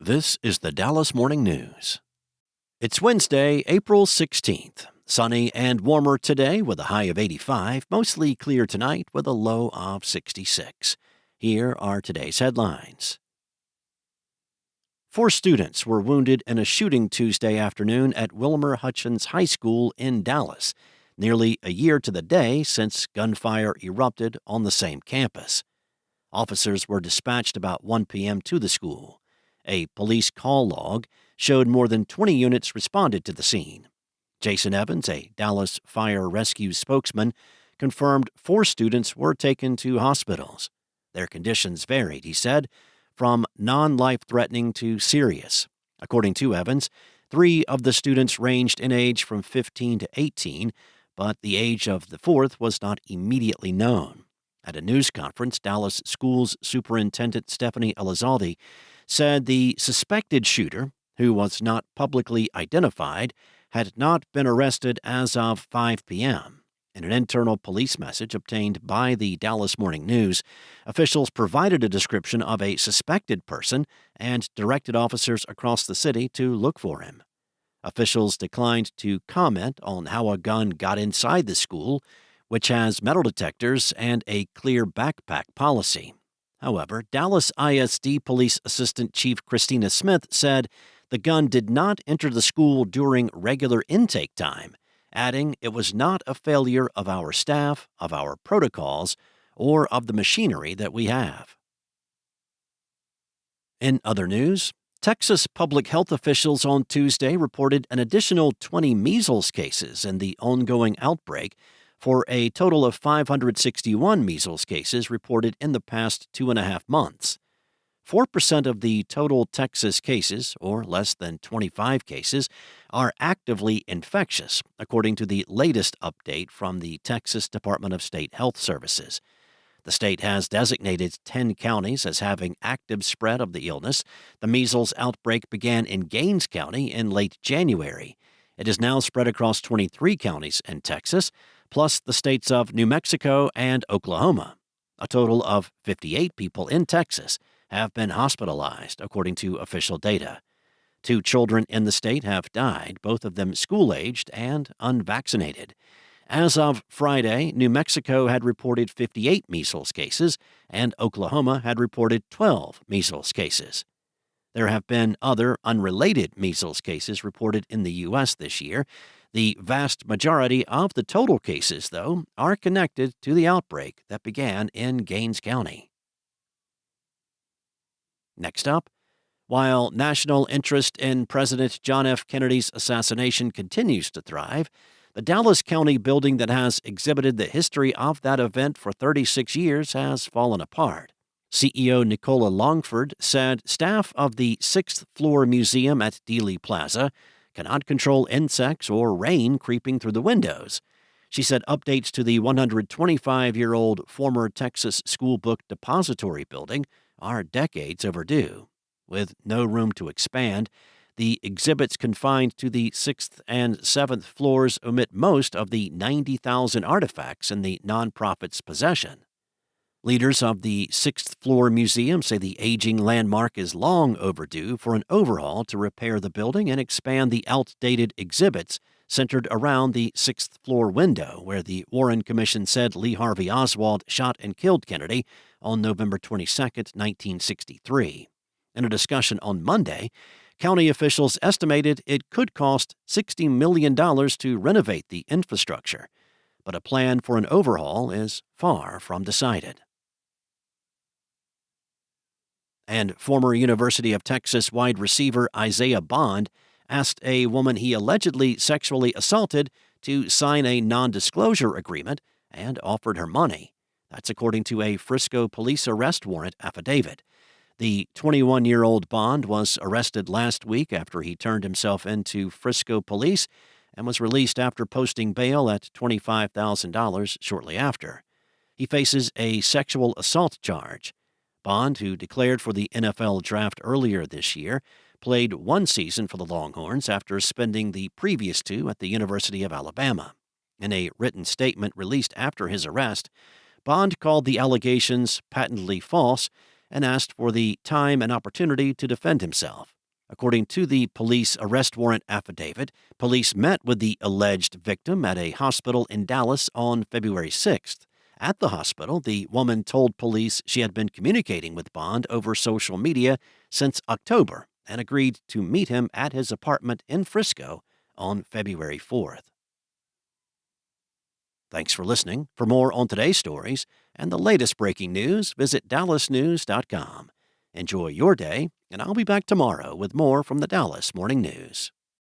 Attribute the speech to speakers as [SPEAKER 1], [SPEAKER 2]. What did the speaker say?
[SPEAKER 1] This is the Dallas Morning News. It's Wednesday, April 16th. Sunny and warmer today with a high of 85, mostly clear tonight with a low of 66. Here are today's headlines. 4 students were wounded in a shooting Tuesday afternoon at Wilmer-Hutchins High School in Dallas, nearly a year to the day since gunfire erupted on the same campus. Officers were dispatched about 1 p.m. to the school. A police call log showed more than 20 units responded to the scene. Jason Evans, a Dallas Fire Rescue spokesman, confirmed 4 students were taken to hospitals. Their conditions varied, he said, from non-life-threatening to serious. According to Evans, 3 of the students ranged in age from 15 to 18, but the age of the 4th was not immediately known. At a news conference, Dallas Schools Superintendent Stephanie Elizalde said the suspected shooter, who was not publicly identified, had not been arrested as of 5 p.m. In an internal police message obtained by the Dallas Morning News, officials provided a description of a suspected person and directed officers across the city to look for him. Officials declined to comment on how a gun got inside the school, which has metal detectors and a clear backpack policy. However, Dallas ISD Police Assistant Chief Christina Smith said the gun did not enter the school during regular intake time, adding it was not a failure of our staff, of our protocols, or of the machinery that we have. In other news, Texas public health officials on Tuesday reported an additional 20 measles cases in the ongoing outbreak, for a total of 561 measles cases reported in the past 2.5 months. 4% of the total Texas cases, or less than 25 cases, are actively infectious, according to the latest update from the Texas Department of State Health Services. The state has designated 10 counties as having active spread of the illness. The measles outbreak began in Gaines County in late January. It is now spread across 23 counties in Texas, plus the states of New Mexico and Oklahoma. A total of 58 people in Texas have been hospitalized, according to official data. 2 children in the state have died, both of them school-aged and unvaccinated. As of Friday, New Mexico had reported 58 measles cases, and Oklahoma had reported 12 measles cases. There have been other unrelated measles cases reported in the U.S. this year. The vast majority of the total cases, though, are connected to the outbreak that began in Gaines County. Next up, while national interest in President John F. Kennedy's assassination continues to thrive, the Dallas County building that has exhibited the history of that event for 36 years has fallen apart. CEO Nicola Longford said staff of the 6th floor museum at Dealey Plaza cannot control insects or rain creeping through the windows. She said updates to the 125-year-old former Texas School Book Depository building are decades overdue. With no room to expand, the exhibits confined to the 6th and 7th floors omit most of the 90,000 artifacts in the nonprofit's possession. Leaders of the 6th floor museum say the aging landmark is long overdue for an overhaul to repair the building and expand the outdated exhibits centered around the 6th floor window where the Warren Commission said Lee Harvey Oswald shot and killed Kennedy on November 22, 1963. In a discussion on Monday, county officials estimated it could cost $60 million to renovate the infrastructure, but a plan for an overhaul is far from decided. And former University of Texas wide receiver Isaiah Bond asked a woman he allegedly sexually assaulted to sign a non-disclosure agreement and offered her money. That's according to a Frisco police arrest warrant affidavit. The 21-year-old Bond was arrested last week after he turned himself into Frisco police and was released after posting bail at $25,000 shortly after. He faces a sexual assault charge. Bond, who declared for the NFL draft earlier this year, played 1 season for the Longhorns after spending the previous 2 at the University of Alabama. In a written statement released after his arrest, Bond called the allegations patently false and asked for the time and opportunity to defend himself. According to the police arrest warrant affidavit, police met with the alleged victim at a hospital in Dallas on February 6th. At the hospital, the woman told police she had been communicating with Bond over social media since October and agreed to meet him at his apartment in Frisco on February 4th. Thanks for listening. For more on today's stories and the latest breaking news, visit dallasnews.com. Enjoy your day, and I'll be back tomorrow with more from the Dallas Morning News.